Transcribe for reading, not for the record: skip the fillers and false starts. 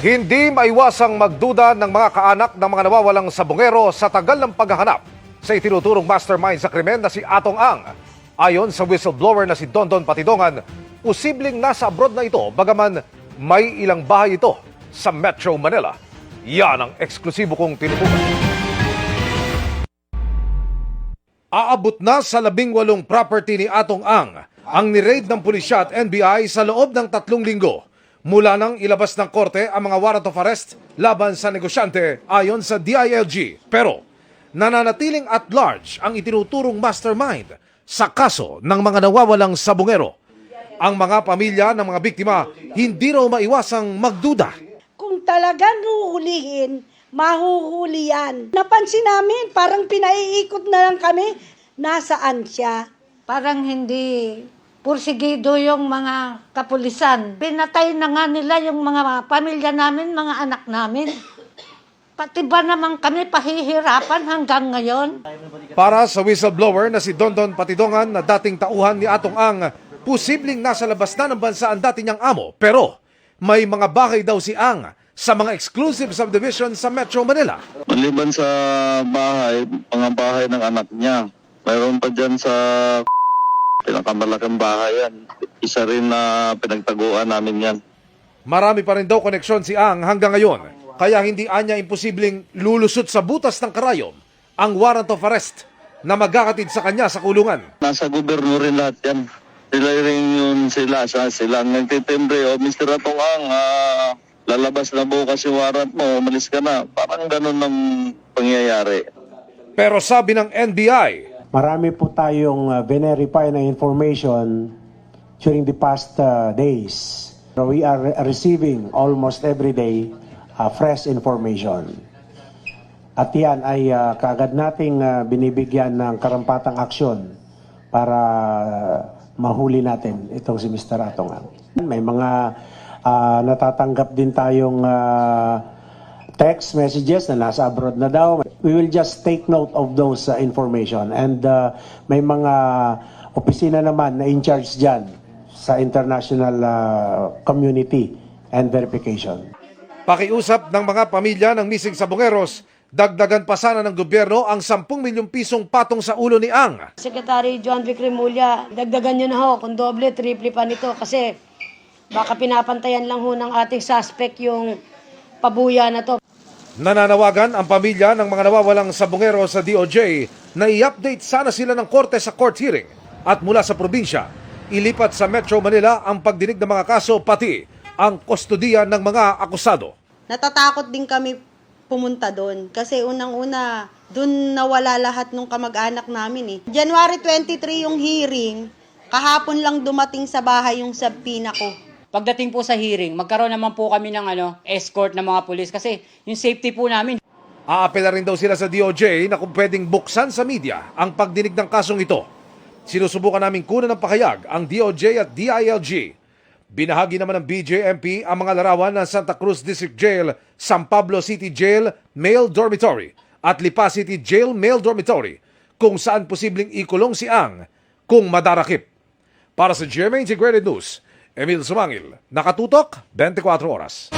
Hindi maiwasang magduda ng mga kaanak ng mga nawawalang sabongero sa tagal ng paghahanap sa itinuturong mastermind sa krimen na si Atong Ang. Ayon sa whistleblower na si Dondon Patidongan, posibleng nasa abroad na ito bagaman may ilang bahay ito sa Metro Manila. Yan ang eksklusibo kong tinutukan. Aabot na sa 18 property ni Atong Ang ni-raid ng pulisya at NBI sa loob ng 3 linggo. Mula nang ilabas ng korte ang mga warrant of arrest laban sa negosyante ayon sa DILG. Pero nananatiling at large ang itinuturong mastermind sa kaso ng mga nawawalang sabongero. Ang mga pamilya ng mga biktima hindi raw maiwasang magduda. Kung talagang huhulihin, mahuhuli yan. Napansin namin, parang pinaiikot na lang kami. Nasaan siya? Parang hindi pursigido yung mga kapulisan. Pinatay na nga nila yung mga pamilya namin, mga anak namin. Pati ba naman kami pahihirapan hanggang ngayon? Para sa whistleblower na si Dondon Patidongan na dating tauhan ni Atong Ang, posibleng nasa labas na ng bansa ang dati niyang amo. Pero may mga bahay daw si Ang sa mga exclusive subdivision sa Metro Manila. Maliban sa bahay, mga bahay ng anak niya. Mayroon pa dyan sa pinakamalaking bahay yan. Isa rin na pinagtaguan namin yan. Marami pa rin daw koneksyon si Ang hanggang ngayon. Kaya hindi anya imposibleng lulusot sa butas ng karayom ang warrant of arrest na magkakatid sa kanya sa kulungan. Nasa gobyerno rin lahat yan. Sila rin yun sila ang nagtitimbre. O Mr. Atong Ang, lalabas na bukas yung warrant mo, umalis ka na. Parang ganun ang pangyayari. Pero sabi ng NBI, marami po tayong verify na information during the past days. We are receiving almost every day fresh information. At yan ay kaagad nating binibigyan ng karampatang aksyon para mahuli natin itong si Mr. Atong Ang. May mga natatanggap din tayong text messages na nasa abroad na daw. We will just take note of those information. And may mga opisina naman na in charge dyan sa international community and verification. pakiusap ng mga pamilya ng missing sabongeros, dagdagan pa sana ng gobyerno ang 10 milyong pisong patong sa ulo ni Ang. Secretary John Vic Remulla, dagdagan nyo na ho kung doble, triple pa nito kasi baka pinapantayan lang ho ng ating suspect yung pabuya na to. Nananawagan ang pamilya ng mga nawawalang sabongero sa DOJ na i-update sana sila ng korte sa court hearing at mula sa probinsya, ilipat sa Metro Manila ang pagdinig ng mga kaso pati ang kustodiya ng mga akusado. Natatakot din kami pumunta doon kasi unang-una doon nawala lahat ng kamag-anak namin eh. January 23 yung hearing, kahapon lang dumating sa bahay yung subpoena ko. Pagdating po sa hearing, magkaroon naman po kami ng escort ng mga pulis kasi yung safety po namin. Aapela rin daw sila sa DOJ na kung pwedeng buksan sa media ang pagdinig ng kasong ito. Sinusubukan namin kunan ng pakayag ang DOJ at DILG. Binahagi naman ng BJMP ang mga larawan ng Santa Cruz District Jail, San Pablo City Jail Male Dormitory at Lipa City Jail Male Dormitory kung saan posibleng ikulong si Ang kung madarakip. Para sa GMA Integrated News, Emil Sumangil, Nakatutok, 24 Oras.